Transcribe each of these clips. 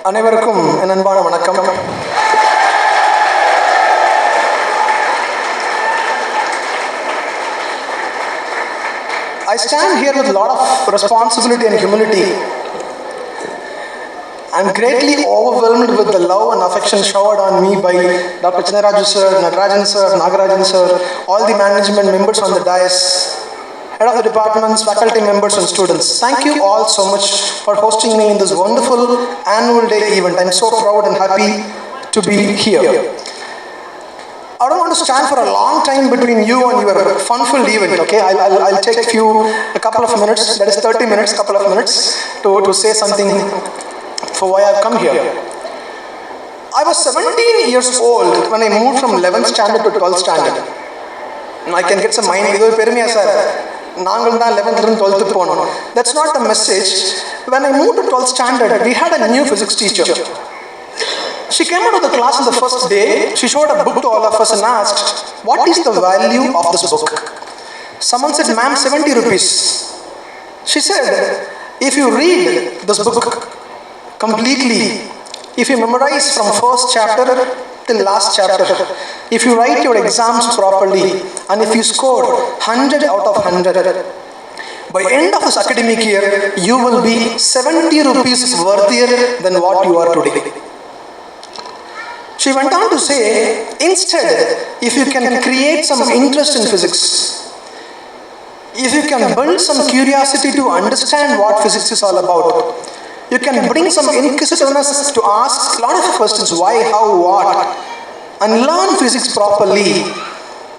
அனைவருக்கும் என் அன்பான வணக்கம். I stand here with a lot of responsibility and humility. I'm greatly overwhelmed with the love and affection showered on me by Dr. Chinnaraju sir, Natarajan sir, Nagarajan sir, all the management members on the dais, head of the departments, faculty members and students. Thank you all so much for hosting me in this wonderful annual day event. I'm so proud and happy to be here. I don't want to stand for a long time between you and your fun-filled event, okay? I'll take a couple of minutes, that is 30 minutes, couple of minutes to say something for why I've come here. I was 17 years old when I moved from 11th standard to 12th standard. I can get some mind, idu permiya sir. நாங்கள் தான் 11th and 12th போனோம். That's not the message. When I moved to 12th standard, we had a new physics teacher. She came out of the class on the first day. She showed a book to all of us and asked, "What is the value of this book?" Someone said, "Ma'am, 70 rupees." She said, "If you read this book completely, if you memorize from first chapter till last chapter, if you write your exams properly, and if you score 100 out of 100, by end of this academic year, you will be 70 rupees worthier than what you are today." She went on to say, instead, if you can create some interest in physics, if you can build some curiosity to understand what physics is all about, you can bring some inquisitiveness to ask a lot of questions, why, how, what, and learn physics properly,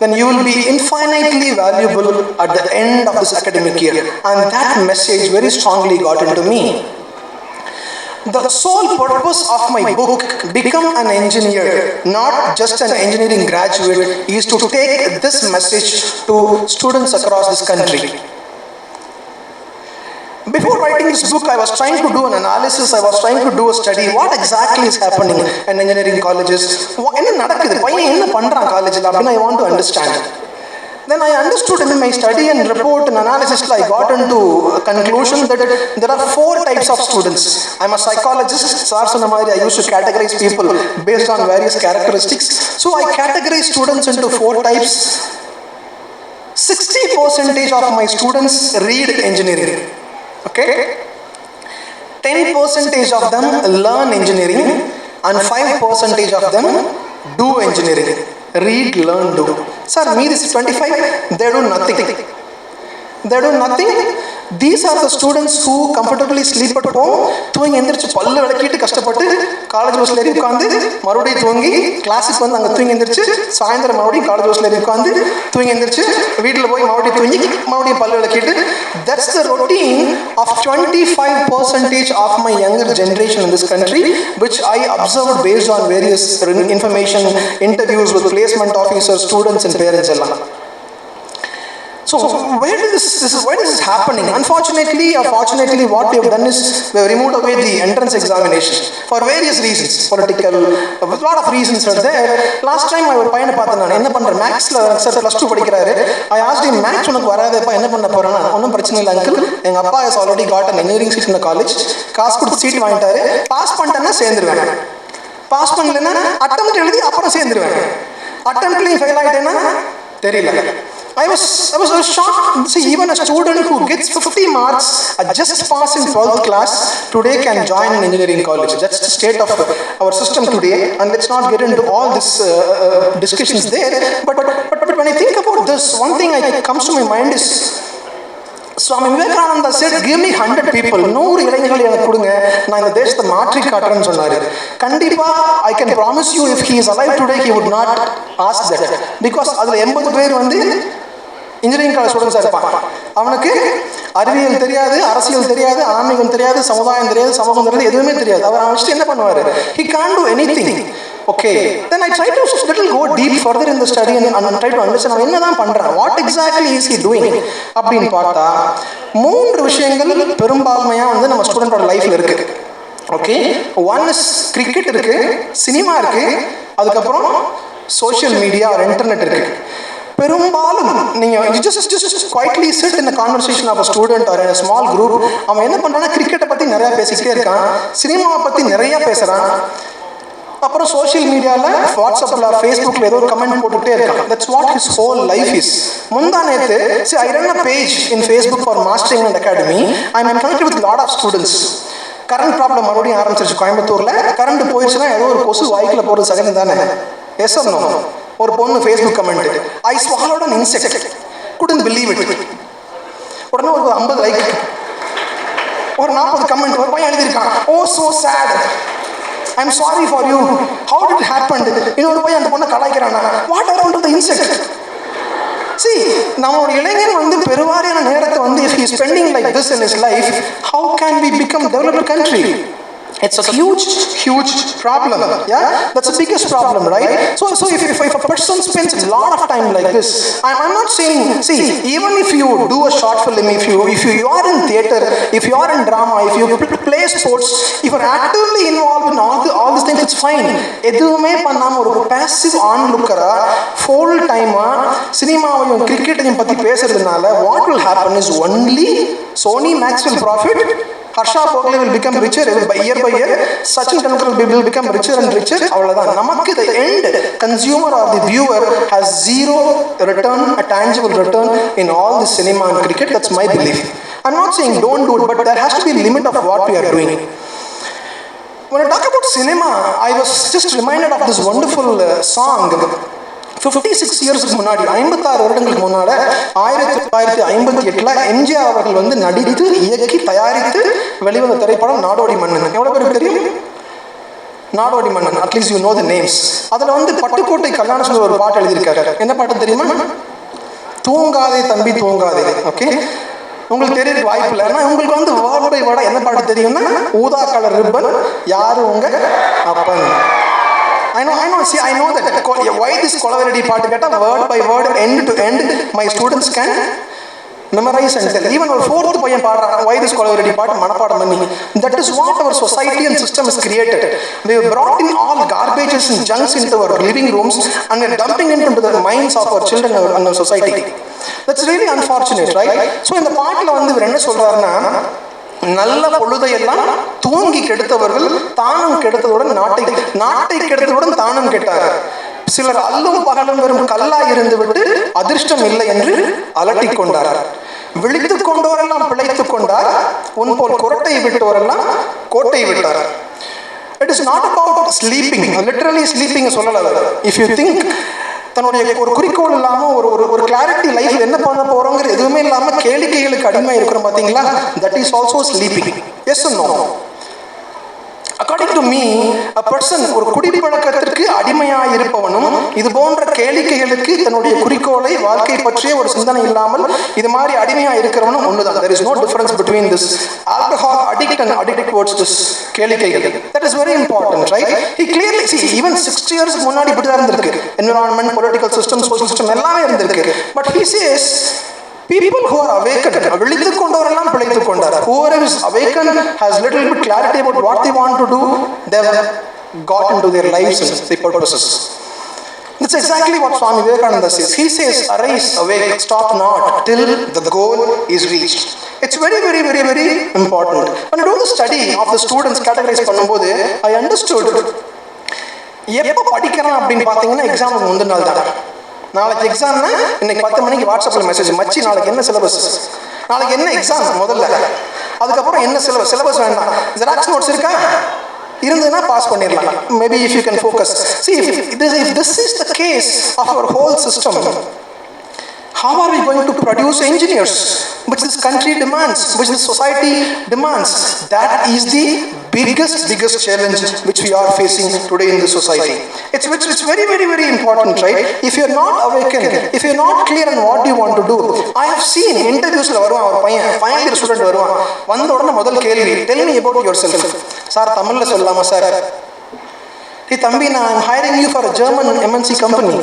then you will be infinitely valuable at the end of this academic year. And that message very strongly got into me. The sole purpose of my book, Become an Engineer, not just an engineering graduate, is to take this message to students across this country. Before writing this book, I was trying to do an analysis, I was trying to do a study, what exactly is happening in engineering colleges. என்ன நடக்குது, பையன் என்ன பண்றான் காலேஜில் அப்படின்னு I want to understand. Then I understood in my study and report and analysis, I got into a conclusion that there are 4 types of students. I'm a psychologist, I used to categorize people based on various characteristics. So I categorize students into 4 types. 60% of my students read engineering. Okay? 10% of them learn engineering and 5% of them do engineering. Read, learn, do. Sir, me this 25, they do nothing. They do nothing. These are the students who comfortably sleep at home, தூங்கி எந்திரிச்சு பல்லு விளக்கிட்டு கஷ்டப்பட்டு college பஸ்ல ஏறி உட்காந்து மறுபடியும் தூங்கி கிளாஸுக்கு வந்து அங்கே தூங்கி எந்திரிச்சு சாயந்தரம் மறுபடியும் காலேஜ் பஸ்ல ஏறி உட்காந்து தூங்கி எந்திரிச்சு வீட்டில் போய் மறுபடியும் தூங்கி மறுபடியும் பல்லு விளக்கிட்டு. That's the routine of 25% of my younger generation in this country, which I observed based on various information, interviews with placement officers, students and parents எல்லாம். So why is this happening? Unfortunately or fortunately, what we have done is we have removed away the entrance examination for various reasons, political, a lot of reasons are there. Last time I was பையனை பார்த்தேன், நான் என்ன பண்றேன், மேக்ஸ்ல sir +2 படிக்கிறாரு. I asked him, maths உனக்கு வராதேப்பா என்ன பண்ண போறேன்னா, ஒன்றும் பிரச்சனை இல்லை அங்கிள், எங்க அப்பா has already got an engineering seat in the college, காசு கொடுத்து சீட் வாங்கிட்டாரு, பாஸ் பண்ணிட்டேன்னா சேர்ந்துருவேன், பாஸ் பண்ணலன்னா அட்டெம்ப்ட் எழுதி அப்புறம் சேர்ந்துருவேன், அட்டெம்ப்ட்லையும் ஃபெயில் ஆகிட்டேன்னா தெரியல. I was shocked. See, even a student who gets 50 marks just passing 12th class today can join an engineering college. That's the state of our system today. And let's not get into all this discussions there. But when I think about this, one thing that comes to my mind is, Swami Vivekananda said, give me 100 people, 100 இளைஞர்கள் எனக்கு கொடுங்க, நான் இந்த தேசத்தை மாற்றி காட்டுறேன்னு சொன்னாரு. கண்டிப்பா I can promise you, if he is alive today, he would not ask that, because அதுல 80 பேர் வந்து இன்ஜினியரிங் காலேஜ் ஸ்டூடெண்ட்ஸாக இருப்பான். அவனுக்கு அறிவியல் தெரியாது, அரசியல் தெரியாது, ஆன்மீகம் தெரியாது, சமுதாயம் தெரியாது, சமூகம் தெரியாது, எதுவுமே தெரியாது. அவர் வச்சுட்டு என்ன பண்ணுவார்? He can't do anything. Okay, then I try to little go deep further in the study and try to understand அவன் என்னதான் பண்றான், what exactly is he doing அப்படின்னு பார்த்தா 3 விஷயங்கள் பெரும்பான்மையா வந்து நம்ம ஸ்டூடெண்டோட லைஃப்ல இருக்கு. ஓகே, ஒன் இஸ் கிரிக்கெட் இருக்கு, சினிமா இருக்கு, அதுக்கப்புறம் சோஷியல் மீடியா, இன்டர்நெட் இருக்கு. பெரும்பாலும் நீங்க you just quietly sit in a conversation of a student or in a small group. அவன் என்ன பண்றானா கிரிக்கெட்டை பத்தி நிறைய பேசிக்கிட்டே இருக்கான், சினிமாவை பத்தி நிறைய பேசுறான், அப்புறம் சோஷியல் மீடியாவில் வாட்ஸ்அப்பில் ஃபேஸ்புக்கில் ஏதோ ஒரு கமெண்ட் போட்டுகிட்டே இருக்கான். That's what his whole life is. முந்தா நேற்று I run a page in Facebook for mastering and academy. I am connected with lot of students. Current problem மறுபடியும் ஆரம்பிச்சிருச்சு கோயம்புத்தூரில். கரண்ட் போயிடுச்சுன்னா ஏதோ ஒரு கொசு வாய்க்கில் போகிறது சகஜம் தானே. Yes or no? ஒரு பொண்ணு Facebook comment, I swallowed an insect, couldn't believe it. உடனே ஒரு 50 லைக், ஒரு 40 கமெண்ட். ஒரு பையன் எழுதியிருக்கான், ஓ so sad, I'm sorry for you, how did it happen. இன்னொரு பையன் அந்த பொண்ணை கலாய்க்கிறானா, what happened to the insect. See, நம்மளோட இளைஞன் வந்து பெருவாரியான நேரத்தை வந்து if he is spending like this in his life, how can we become a developed country? It's a huge problem. Yeah, that's the biggest problem, right? So if a person spends a lot of time like this, I'm not saying, see, even if you do a short film, if you are in theater, if you are in drama, if you play sports, if you are actively involved in all these things, it's fine. எதுவுமே பண்ணாம ஒரு passive onlooker full time சினிமாவையும் கிரிக்கெட்டையும் பத்தி பேசுறதுனால what will happen is only Sony Max will profit, Harsha Bhogle will become richer year by year, Sachin Tendulkar will become richer and richer. அவ்வளவுதான். நமக்கு the end consumer or the viewer has zero return, a tangible return in all the cinema and cricket. That's my belief. I'm not saying don't do it, but there has to be a limit of what we are doing. When I talk about cinema, I was just reminded of this wonderful song. 56 இயர்ஸ்க்கு முன்னாடி, 56 வருடங்களுக்கு முன்னாடி 1958 எம்ஜிஆர் அவர்கள் வந்து நடித்து இயக்கி தயாரித்து வெளிவந்த திரைப்படம் நாடோடி மன்னன். எவ்வளவு பேருக்கு தெரியும் Nadodi Mannan? At least you know the names. அதுல வந்து பட்டுக்கோட்டை கல்யாணசுந்தர் ஒரு பாட்டு எழுதியிருக்காரு. என்ன பாட்டு தெரியுமா? தூங்காதே தம்பி தூங்காதே. ஓகே, உங்களுக்கு தெரிய வாய்ப்பு இல்லை. ஆனால் உங்களுக்கு வந்து வேர்ட் பை வேர்டா என்ன பாட்டு தெரியும்னா, ஊதா கலர் ரிப்பன் யாரு உங்க அப்பன். I know that. Why this Kolavaredi part ketta word by word, end to end, my students can memorize and tell. Even our fourth payan paadra, why this Kolavaredi part manapadam panni. That is what our society and system has created. We have brought in all garbages and junks into our living rooms and we are dumping it into the minds of our children and our society. That's really unfortunate, right? So in the part la vandu ivar enna solrarna, நல்ல பொழுதையெல்லாம் தூங்கி கெடுத்தவர்கள் தானம் கெடுத்ததுடன் நாட்டை கெடுத்ததுடன் தானம் கெட்டார். சிலர் அல்லும் பகலும் வெறும் கல்லாய் இருந்து விட்டு அதிர்ஷ்டம் இல்லை என்று அலட்டிக் கொண்டார். விழித்துக் கொண்டோரெல்லாம் பிழைத்துக் கொண்டார், உன் போல் குரட்டை விட்டோரெல்லாம் கோட்டை விட்டார். It is not about sleeping, literally sleeping சொல்லல. If you think தன்னுடைய ஒரு குறிக்கோள் இல்லாம ஒரு கிளாரிட்டி லைஃப்ல என்ன பண்ண போறோங்கிற எதுவுமே இல்லாம கேளிக்கைகளுக்கு அடிமை இருக்கிறோம் பாத்தீங்களா, that is also sleeping. Yes no? According to me, a person ஒரு குடிப்பழக்கத்திற்கு அடிமையாக இருப்பவனும் இது போன்ற கேளிக்கைகளுக்கு தன்னுடைய குறிக்கோளை வாழ்க்கை பற்றிய ஒரு சிந்தனை இல்லாமல் இது மாதிரி அடிமையாக இருக்கிறவனும் ஒண்ணுதான். There is no difference between this alcohol addict and addict towards this கேளிக்கைகள். That is very important, right? He clearly see, even 60 years முன்னாடி இப்படி தான் இருந்திருக்கு. Environment, political system, social system எல்லாமே இருந்திருக்கு. But he says people who are awakened, விழித்துக் கொண்டவரெல்லாம் பிழைத்துக் கொண்டார். Whoever is awakened has little bit clarity about what they want to do, they have got into their lives and their purposes. That's exactly what Swami Vivekananda says. He says, arise, awake, stop not till the goal is reached. It's very, very, very, very important. When I do the study of the students categorized பண்ணும்போது, I understood எப்போ படிக்கிறான் அப்படின்னு பார்த்தீங்கன்னா எக்ஸாமுக்கு முந்தின நாள் தான். நாளைக்கு எக்ஸாம்னா இன்னைக்கு 10 மணிக்கு வாட்ஸ்அப்பில் மெசேஜ், மச்சி நாளைக்கு என்ன சிலபஸ், நாளைக்கு என்ன எக்ஸாம் முதல்ல, அதுக்கப்புறம் என்ன சிலபஸ் வேண்டாம், ஜெராக்ஸ் நோட்ஸ் இருக்கா, இருந்ததுன்னா பாஸ் பண்ணிடலாம். Maybe if you can focus. See, if this is the case of our whole system, how are we going to produce engineers which this country demands, which this society demands? That is the biggest challenge which we are facing today in the society. It's very, very, very important, right? If you are not awakened, if you are not clear on what you want to do, I have seen interviews la varuvan ஒரு பையன் final year student வருவான், வந்த உடனே முதல் கேள்வி, tell me about yourself. Sir தமிழ்ல சொல்லலாமா sir? hey தம்பி, நான் I'm hiring you for a German MNC company.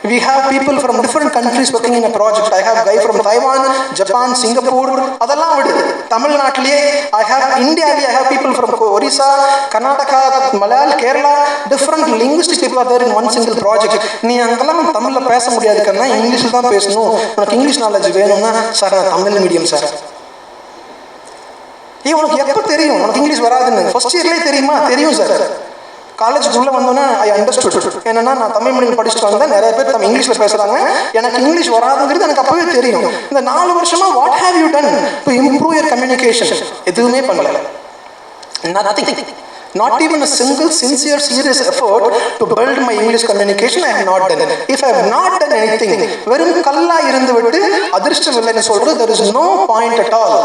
We have people from different countries working in a project. I have guy from Taiwan, Japan, Singapore. அதெல்லாம் விடு, தமிழ்நாட்டிலேயே I have Indiaலே I have people from Orissa, Karnataka, Malayalam, Kerala. Different linguistic people are there in one single project. நீ அங்கெல்லாம் தமிழ்ல பேச முடியாது கண்ணா, இங்கிலீஷ்ல தான் பேசணும். உனக்கு இங்கிலீஷ் நாலேஜ் வேணும்னா சார் நான் தமிழ் மீடியம் சார். உனக்கு எப்போ தெரியும் உனக்கு இங்கிலீஷ் வராதுன்னு? ஃபர்ஸ்ட் இயர்லேயே தெரியுமா? தெரியும் சார். காலேஜுக்குள்ளே வந்தோன்னே ஐ அண்டர்ஸ்டுட். என்னன்னா நான் தமிழ் மீடியம் படிச்சுட்டு வந்தேன், நிறைய பேர் நம்ம இங்கிலீஷில் பேசுகிறாங்க, எனக்கு இங்கிலீஷ் வராதுங்கிறது எனக்கு அப்போவே தெரியும். இந்த 4 வருஷமா what have you done to improve your communication? எதுவுமே பண்ணல. Nothing. Not even a single sincere serious effort to build my English communication I have not done. If I have not done anything, வெறும் கல்லா இருந்து விட்டு அதிர்ஷ்டம் இல்லைன்னு சொல்றது, there is no point at all.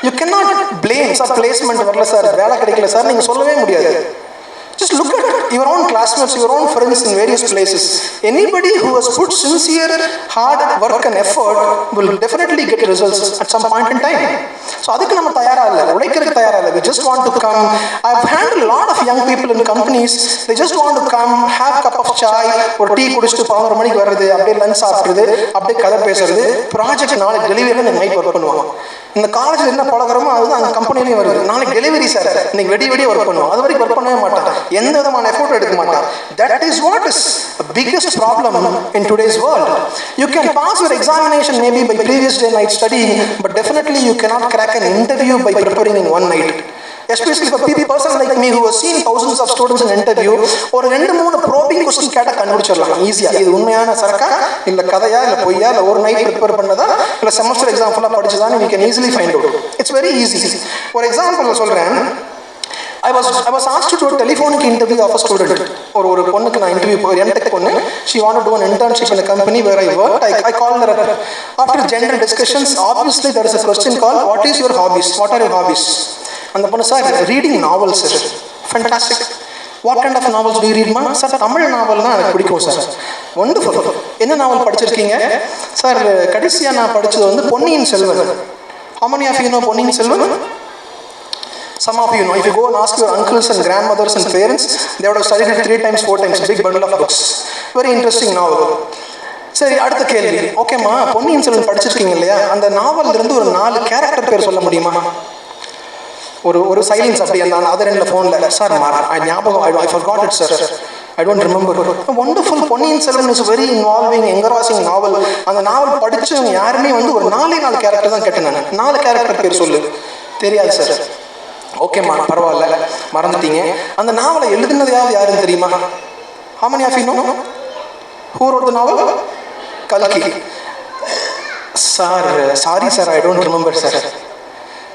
You cannot blame sir placement வரல sir, வேலை கிடைக்கல சார், நீங்க சொல்லவே முடியாது. Just look at your own classmates, your own friends in various places. Anybody who has put sincere, hard work and effort will definitely get results at some point in time. So அதுக்கு நம்ம தயாரா இல்லை, உழைக்கிறதுக்கு தயாரா இல்லை. We just want to come. I've handled a lot of young people in companies. They just want to come, have cup of chai, ஒரு tea குடிச்சிட்டு 11 மணிக்கு வர்றது, அப்படியே லஞ்ச் சாப்பிடுறது, அப்படியே கதை பேசுறது, ப்ராஜெக்ட் நாளைக்கு டெலிவரியில் இந்த நைட் ஒர்க் பண்ணுவாங்க. இந்த காலேஜில் என்ன பழகிறோமோ அதுதான் அந்த கம்பெனிலையும் வருது. நாளைக்கு டெலிவரி சார், இன்னைக்கு வெடி ஒர்க் பண்ணுவோம், அது வரைக்கும் ஒர்க் பண்ணவே மாட்டாங்க, எந்த விதமான எஃபோர்ட் எடுக்க மாட்டாங்க. That is what is the biggest problem in today's world. You can pass your examination maybe by previous day night studying, but definitely you cannot crack an interview by preparing in one night. Especially for person like me who has seen thousands of students in interview, ஒரு 2-3 probing question கேட்டால் கண்டுபிடிச்சிடலாம் ஈஸியா. இது உண்மையான சரக்கா, இல்லை கதையா, இல்லை பொய்யா, இல்லை ஒரு நைட் ப்ரிப்பேர் பண்ணதா, இல்லை செமஸ்டர் எக்ஸாம் ஃபுல்லாக படிச்சதான்னு we can easily find out. It's very easy. For example சொல்றேன், I was asked to do a telephonic interview of a student. ஒரு பொண்ணுக்கு நான் இன்டர்வியூ போய் M.Tech பொண்ணு, she wanted to do an internship in a company where I worked. I called her up. After general discussions, obviously there is a question called what is your hobbies? What are your hobbies? அந்த பொண்ணு sir reading novels. Fantastic. What kind of novels do you read மா? Sir Tamil novel தான் எனக்கு பிடிக்கும் sir. Wonderful. என்ன நாவல் படிச்சிருக்கீங்க sir? கடைசியாக நான் படித்தது வந்து Ponniyin Selvan. How many of you know Ponniyin Selvan? Some of you know. If you go and ask your uncles and grandmothers and parents, they would have studied it 3 times, 4 times. Big bundle of books. Very interesting novel. சரி, அடுத்த கேள்வி. ஓகேம்மா, பொன்னியின் செல்வன் படிச்சிருக்கீங்க இல்லையா? அந்த நாவல்ல இருந்து ஒரு 4 character பேர் சொல்ல முடியுமா? ஒரு சைலன்ஸ் அப்படி அந்த அதர் எண்ட்ல ஃபோனில் சார் ஞாபகம் I forgot it sir, I don't remember. Wonderful. Ponniyin Selvan is very involving, engrossing novel. அந்த நாவல் படித்தவங்க யாருமே வந்து ஒரு 4 கேரக்டர் தான் கேட்டேன் நான். 4 கேரக்டர் பேர் சொல்லு. தெரியாது சார். ஓகேம்மா பரவாயில்ல, மறந்துட்டீங்க. அந்த நாவலை எழுதுனதையாவது யாருன்னு தெரியுமா? How many of you know who wrote the novel? கல்கி. Sir sorry sir, I don't remember sir.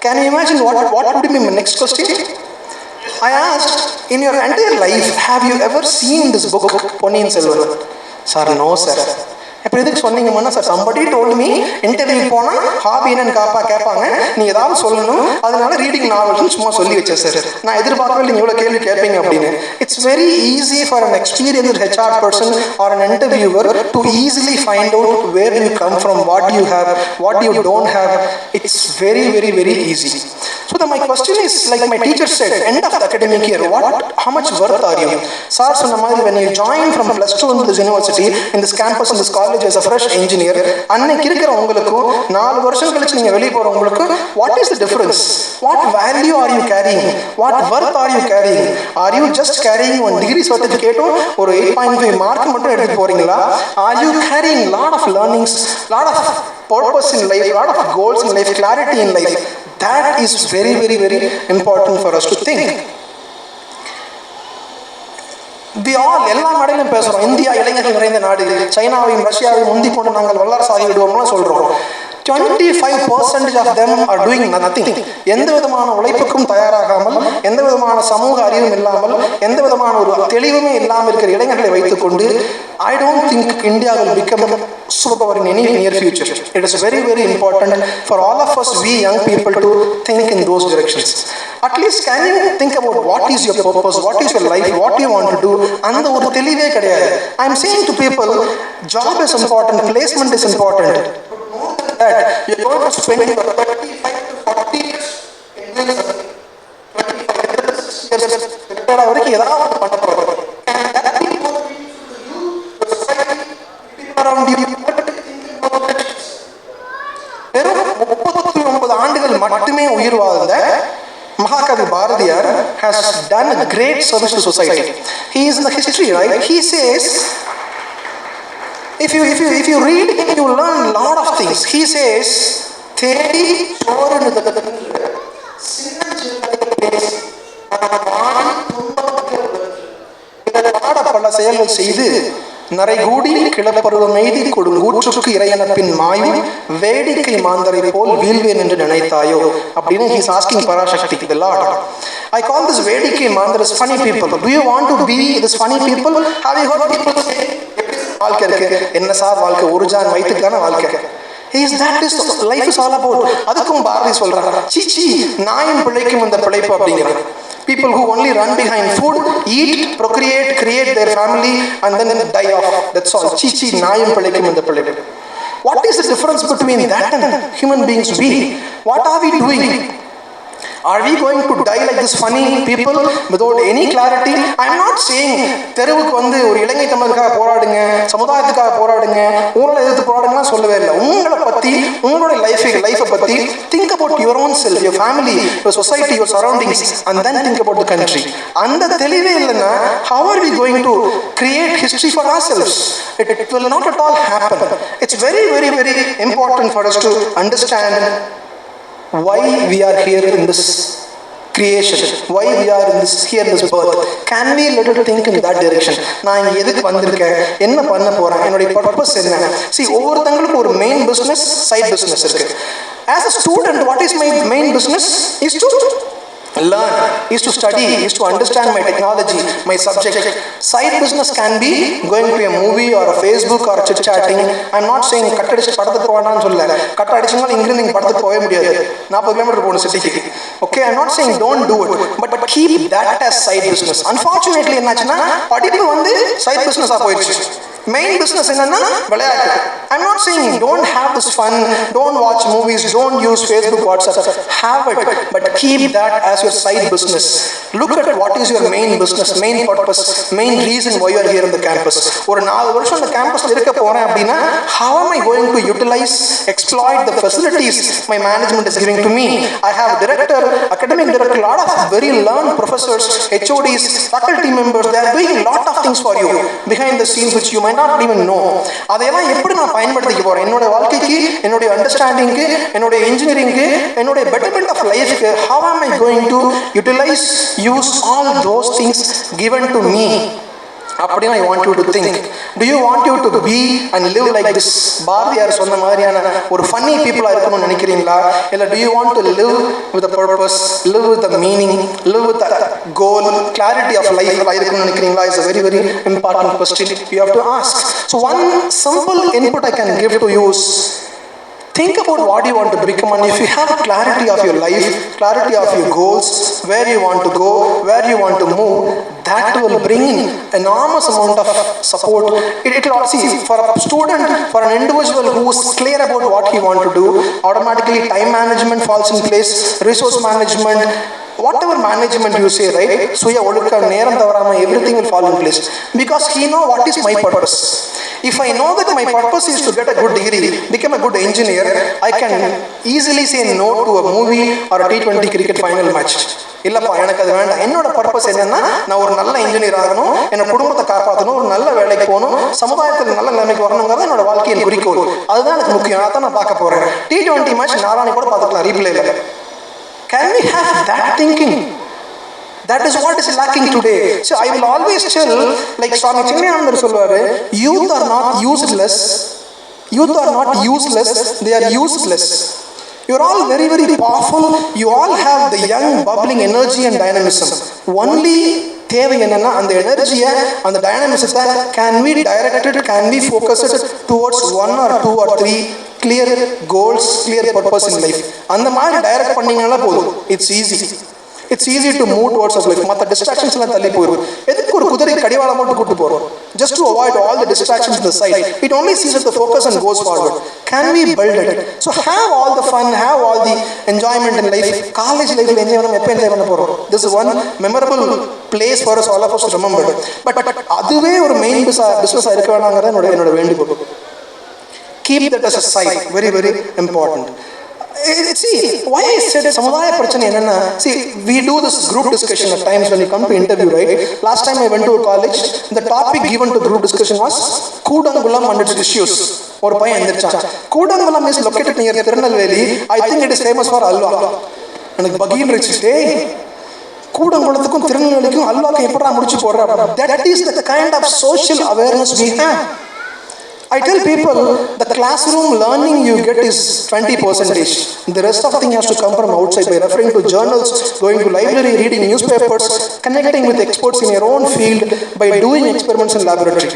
Can you imagine what would be my next question? I asked, in your entire life, have you ever seen this book, Ponniyin Selvan? Sir, no sir. இப்போ எதுக்கு சொன்னீங்கன்னா sir, somebody told me interview போனால் hobby என்னன்னு கேட்பாங்க, நீ ஏதாவது சொல்லணும், அதனால ரீடிங் நாவல்ஸ்னு சும்மா சொல்லி வச்சேன் சார். நான் எதிர்பார்க்கவே இல்லை இவ்வளோ கேள்வி கேட்பீங்க அப்படின்னு. It's very easy for an experienced HR person or an interviewer to easily find out where you come from, what you have, what you don't have. It's very, very, very easy. So my question is, like my teacher said, end of the academic year, how much worth are you? Sir சொன்ன மாதிரி, when you join from +2 in this university, in this campus, in this college as a fresh engineer, அன்னைக்கு இருக்கிற உங்களுக்கும் 4 வருஷம் கழிச்சு நீங்க வெளியே போற உங்களுக்கும் what is the difference? What value are you carrying? What worth are you carrying? Are you just carrying one degree certificate or 8.5 mark மட்டும் எடுத்து போறீங்களா? Are you carrying lot of learnings, lot of purpose in life, lot of goals in life, clarity in life? That is very, very, very important for us to think. எல்லா நாடுகளும் பேசுறோம், India இளைஞர்கள் நிறைந்த நாடு, சைனாவையும் ரஷ்யாவையும் முந்திக் கொண்டு நாங்கள் வல்லரசாகி விடுவோம்னு சொல்றோம். 25% of them are doing nothing. எந்த விதமான உழைப்புக்கும் தயாராகாமல், எந்த விதமான சமூக அறிவும் இல்லாமல், எந்த விதமான ஒரு தெளிவுமே இல்லாமல் இருக்கிற இளைஞர்களை வைத்துக்கொண்டு I don't think India will become superpower in any near future. It is very, very important for all of us, we young people, to think in those directions. At least can you think about what is your purpose, what is your life, what you want to do? அந்த ஒரு தெளிவே கிடையாது. I am saying to people, job is important, placement is important. That you're going to spend your 25 to 40 years in this 25 years வரைக்கும் ஏதாவது பண்ண போகிறோம். And that people to you, the society, people around you. வெறும் 39 ஆண்டுகள் மட்டுமே உயிர் வாழ்ந்த மகாகவி Bharathiyar has done a great service to society. He is in the history, right? He says, if you read him, you learn a lot of things. He says, தேடி சோறு பல செயல்கள் செய்து நரைகூடி கிளப்பருவம் எய்தி கொடுங்கூற்றுக்கு இறையனப்பின் மாயும் வேடிக்கை மாந்தரை போல் வீழ்வேன் என்று நினைத்தாயோ அப்படின்னு he's asking Parashakti, the Lord. I call this வேடிக்கை மாந்தர் as funny people. Do you want to be this funny people? Have you heard people say வாழ்க்கை இருக்கு என்ன சார் வாழ்க்கை ஒரு ஜான் வயிற்றுக்கான வாழ்க்கை. That is life is all about. அதுக்கும் பாரதி சொல்றாங்க, சீச்சி நாயும் பிழைக்கும் இந்த பிழைப்பு அப்படிங்கிறாங்க. People who only run behind food, eat, procreate, create their family and then die off. That's all. Chichi naayum pilaikkum indha pilaikku. What is the difference between that and human beings we? What are we doing? Are we going to die like this funny people without any clarity? I am not saying தெருவுக்கு வந்து ஒரு இலங்கை தமிழருக்காக போராடுங்க, சமுதாயத்துக்காக போராடுங்க, ஊழலை எதிர்த்து போராடுங்கலாம் சொல்லவே இல்லை. உங்களை பற்றி, உங்களுடைய லைஃபை பற்றி think about your own self, your family, your society, your surroundings and then think about the country. அந்த தெளிவே இல்லைன்னா how are we going to create history for ourselves? It will not at all happen. It's very, very, very important for us to understand why we are here in this creation, why we are in this here in this birth. Can we let it think in that direction? நான் இங்க எதுக்கு வந்திருக்கேன், என்ன பண்ண போறேன், என்னுடைய purpose என்ன? See, ஒவ்வொருத்தங்களுக்கும் ஒரு மெயின் பிசினஸ், சைட் பிசினஸ் இருக்கு. As a student, what is my main business? Is to learn, is to study, is to understand my technology, my subject. Side business can be going to a movie or a Facebook or chit chatting. I'm not saying cut அடிச்சு படத்துக்கு போகணும்னு சொல்லல. Cut அடிச்சீங்கன்னா இங்கிருந்து நீங்க படத்துக்கு போகவே முடியாது, 40 kilometre போகணும் சிட்டிக்கு. Okay, I'm not saying don't do it, but keep that as side business. Unfortunately என்னாச்சுன்னா படிப்பு வந்து side business-ஆ போயிடுச்சு. Main business என்னன்னா விளையாட்டு. I'm not saying don't have this fun, don't watch movies, don't use Facebook, WhatsApp. Have it, but keep that as your side business. Look at what is your main business, main purpose, main reason why you are here in the campus. ஒரு 4 வருஷம் இந்த கேம்பஸ்ல இருக்க போறேன் அப்படின்னா how am I going to utilize, exploit the facilities my management is giving to me? I have director, academic director, lot of very learned professors, HODs, faculty members. They are doing a lot of things for you behind the scenes which you might not even know. அதையெல்லாம் எப்படி நான் பயன்படுத்திக்க போறேன் என்னோட வாழ்க்கைக்கு, என்னோட அண்டர்ஸ்டாண்டிங்க்கு, என்னோட இன்ஜினியரிங்க்கு, என்னோட betterment of life-க்கு? How am I going to utilize, use all those things given to me? அப்படின்னா I want you to think. Do you want you to be and live like this? Bharathiyar சொன்ன மாதிரியான ஒரு funny people-ஆ இருக்கணும்னு நினைக்கிறீங்களா? இல்லை do you want to live with a purpose, live with a meaning, live with a goal, clarity of life இருக்கணும்னு நினைக்கிறீங்களா? Is a very, very important question you have to ask. So one simple input I can give to you is think about what you want to become, and if you have clarity of your life, clarity of your goals, where you want to go, where you want to move, that will bring enormous amount of support. It will see, for a student, for an individual who is clear about what he want to do, automatically time management falls in place, resource management, whatever management you say, right? Suya olukka neram tavarama, everything will fall in place because he know what is my purpose. If I know that my purpose is to get a good degree, become a good engineer, I can easily say no to a movie or a T20 cricket final match. இல்லப்பா எனக்கு அது வேண்டாம். என்னோட purpose என்னன்னா நான் ஒரு நல்ல engineer ஆகணும், என்னோட குடும்பத்தை காப்பாற்றணும், ஒரு நல்ல வேலைக்கு போகணும், சமுதாயத்தில் நல்ல நிலைமைக்கு வரணுங்கிறது என்னோட வாழ்க்கையின் குறிக்கோள். அதுதான் எனக்கு முக்கியம். அதான் நான் பார்க்க போறேன். T20 மேட்ச் நாளானி கூட பார்த்துக்கலாம் ரீப்ளேல. Can we have that thinking? That is what is lacking today. So I will always tell, like Swami Chinmayanandar சொல்வாரு, youth are not useless. Youth are not useless. They are useless. You are all very, very powerful. You all have the young bubbling energy and dynamism. Only தேவை என்னன்னா அந்த எனர்ஜியை, அந்த டைனமிசத்தை can we direct it, can we focus it towards 1 or 2 or 3 clear goals, clear purpose in life. அந்த மாதிரி direct பண்ணீங்கன்னா போதும். It's easy. It's easy to move towards us. Like மற்ற distractions எல்லாம் தள்ளி போயிடும். எதுக்கு ஒரு குதிரை கடிவாளம் மட்டும் கூட்டு போறோம்? Just to avoid all the distractions in the side. It only sees the focus and goes forward. Can we build it? So have all the fun, have all the enjoyment in life. College life enjoy பண்ண எப்ப enjoy பண்ண போறோம்? This is one memorable place for us all of us to remember. But அதுவே ஒரு main business இருக்க வேணாங்கிறது என்னோட வேண்டுகோள். Keep that as a side. Very, very important. See, why I said Samudaya Prachana enna, see, we do this group discussion at times when you come to interview, right? Last time I went to a college, the topic given to group discussion was Kudangulam and its issues. Or Kudangulam is located near Tirunelveli. I think it is famous for Alva. And Bagin Rich, hey, Kudangulathukkum Tirunelvelikkum Alva eppada mudichu podra. That is the kind of social awareness we have. I tell people the classroom learning you get is 20%. The rest of the thing has to come from outside by referring to journals, going to library, reading newspapers, connecting with experts in your own field, by doing experiments in laboratory.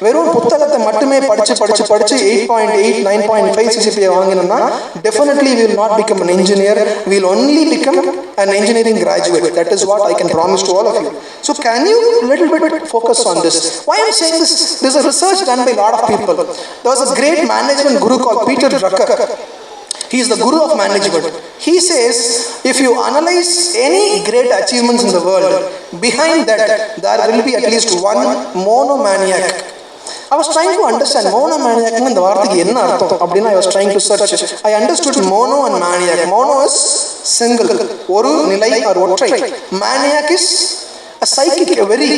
வெறும் புத்தகத்தை மட்டுமே படிச்சு 8.8 9.5 CGPA வாங்கினோம்னா definitely we will not become an engineer. We will only become an engineering graduate. That is what I can promise to all of you. So can you little bit focus on this? Why I am saying this? There is a research done by a lot of people. There was a great management guru called Peter Drucker. He is the guru of management. He says, if you analyze any great achievements in the world, behind that there will be at least one monomaniac. I was trying to understand monomaniac and the varthikku enna artham. I was trying to search. I understood mono and maniac. Mono is single, oru nilai or ottrai. Maniac is a psychic, a very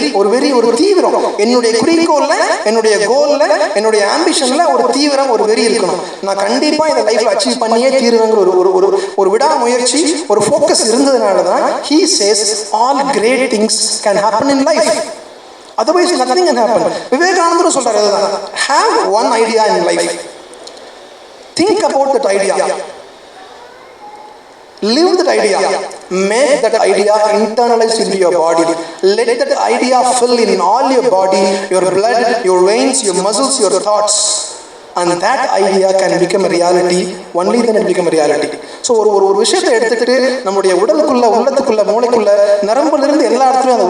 தீவிரம். என்னுடைய குறிக்கோள்ல, என்னுடைய கோல்ல, என்னுடைய ஆம்பிஷன்ல ஒரு தீவிரம், ஒரு வெறி இருக்கணும். நான் கண்டிப்பா இந்த லைஃப்ல அச்சீவ் பண்ணியே தீருவேங்கிற ஒரு விடாமுயற்சி, ஒரு ஃபோக்கஸ் இருந்ததுனால தான் he says all great things can happen in life. Otherwise nothing can happen. விவேகானந்தர் சொல்றாரு அதுதான். Have one idea in life. Think about that idea. Live that idea. Make that idea internalize into your body. Let that idea fill in all your body, your blood, your veins, your muscles, your thoughts. And that idea can become a reality. Only then it become a reality. So ஒரு விஷயத்தை எடுத்துட்டு நம்முடைய உடலுக்குள்ள, உள்ளத்துக்குள்ள, மூளைக்குள்ள, நரம்புல இருந்து எல்லா இடத்துலயும் அதை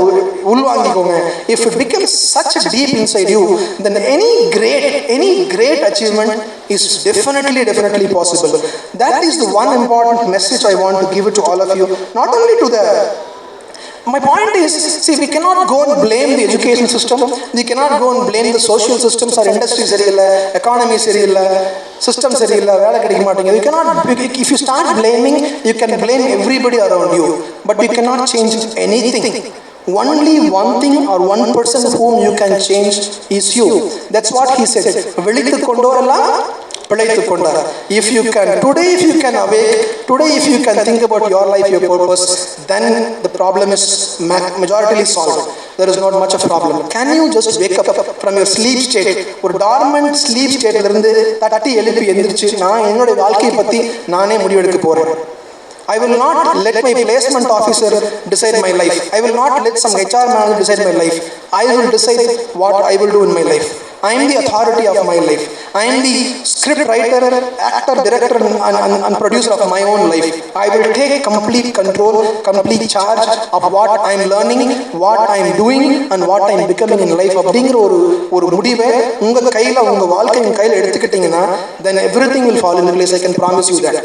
உள்வாங்கிக்கோங்க. If it becomes such a deep inside you, then any great achievement is definitely possible. That is the one important message I want to give it to all of you. Not only to the My point is, see, we cannot go and blame the education system. We cannot go and blame the social systems or industry seriyilla, economy seriyilla, system seriyilla, vela kedikka maatengudhu. You cannot, if you start blaming, you can blame everybody around you, but you cannot change anything. Only one thing or one person whom you can change is you. That's what he said. Velithu kondorella பிழைத்து கொண்டார். If you can awake, today if you can think about your life, your purpose, then the problem is majority solved. There is not much of problem. Can you just wake up from your sleep state? ஒரு dormant sleep stateல இருந்து தட்டி எழுப்பி எந்திரிச்சு நான் என்னோட வாழ்க்கையை பத்தி நானே முடிவெடுக்க போறேன். I will not let my placement officer decide my life. I will not let some HR manager decide my life. I will decide what I will do in my life. I am the authority of my life. I am the script writer, actor, director and producer of my own life. I will take complete control, complete charge of what I am learning, what I am doing and what I am becoming in life. அப்படிங்கிற ஒரு முடிவை உங்க கையில, உங்க வாழ்க்கையின் கையில எடுத்துக்கிட்டீங்கன்னா then everything will fall into place. I can promise you that.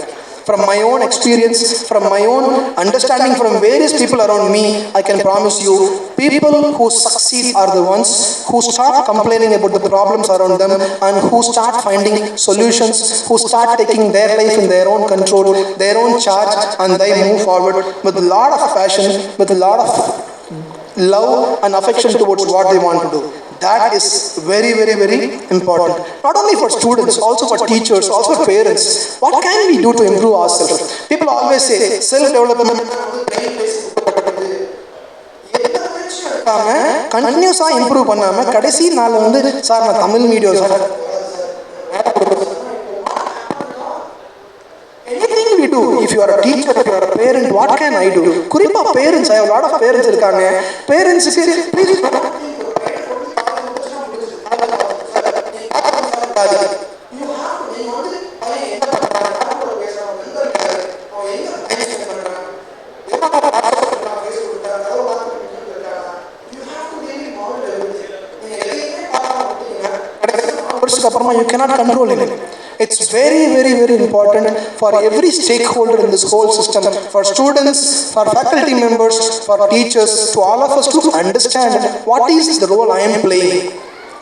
From my own experience, from my own understanding from various people around me, I can promise you, people who succeed are the ones who start complaining about the problems around them and who start finding solutions, who start taking their life in their own control, their own charge, and they move forward with a lot of passion, with a lot of love and affection towards what they want to do. That is very important. Not only for students, also for teachers, also for parents. What can we do to improve ourselves? People always say self-development. கண்டினியூஸா improve பண்ணாம கடைசி நாள் வந்து sir நான் Tamil medium sir anything we do, if you are a teacher, if you are a parent, what can I do? குறிப்பா parents, I have a lot of parents இருக்காங்க. Parents please you cannot control it. It's very important for every stakeholder in this whole system, for students, for faculty members, for teachers, to all of us to understand what is the role I am playing.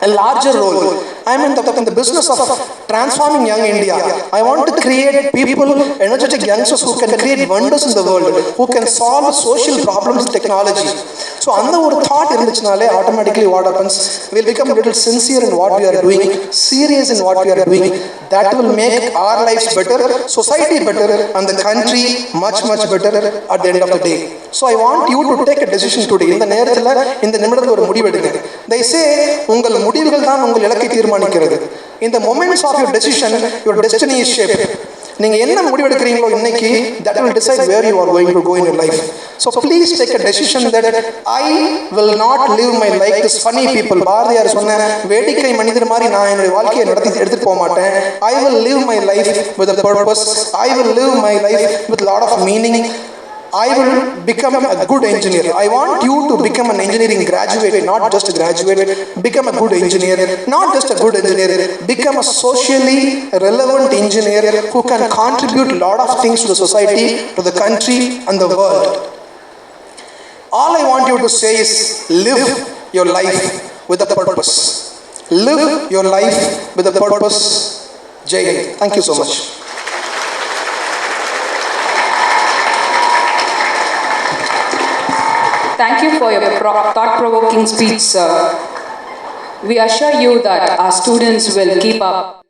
a larger role. I am in the business of transforming young India. I want to create people, energetic youngsters who can create wonders in the world, who can solve social problems with technology. So, அந்த ஒரு thought இருந்துச்சுனாலே automatically what happens? We'll become a little sincere in what we are doing, serious in what we are doing. That will make our lives better, society better, and the country much better at the end of the day. So, I want you to take a decision today. இந்த நேரத்தில் இந்த நிமிடத்தில் ஒரு முடிவு எடுங்க. They say உங்கள் முடிவுகள் தான் உங்கள் இலக்கை தீர்மானிக்கிறது. In the moments of your decision, your destiny is shaped. நீங்கள் என்ன முடிவு எடுக்கிறீங்களோ இன்னைக்கு, that will decide where you are going to go in your life. So please take a decision that I will not live my life as funny people. Bharathiyar சொன்ன வேடிக்கை மனிதர் மாதிரி நான் என்னுடைய வாழ்க்கையை எடுத்துட்டு போக மாட்டேன். I will live my life with a purpose. I will live my life with a lot of meaning. I will become a good engineer. I want you to become an engineering graduate, not just a graduate. Become a good engineer, not just a good engineer. Become a socially relevant engineer who can contribute a lot of things to the society, to the country, and the world. All I want you to say is live your life with a purpose. Live your life with a purpose. Jai Hind. Thank you so much. Thank you for your thought-provoking speech, sir. We assure you that our students will keep up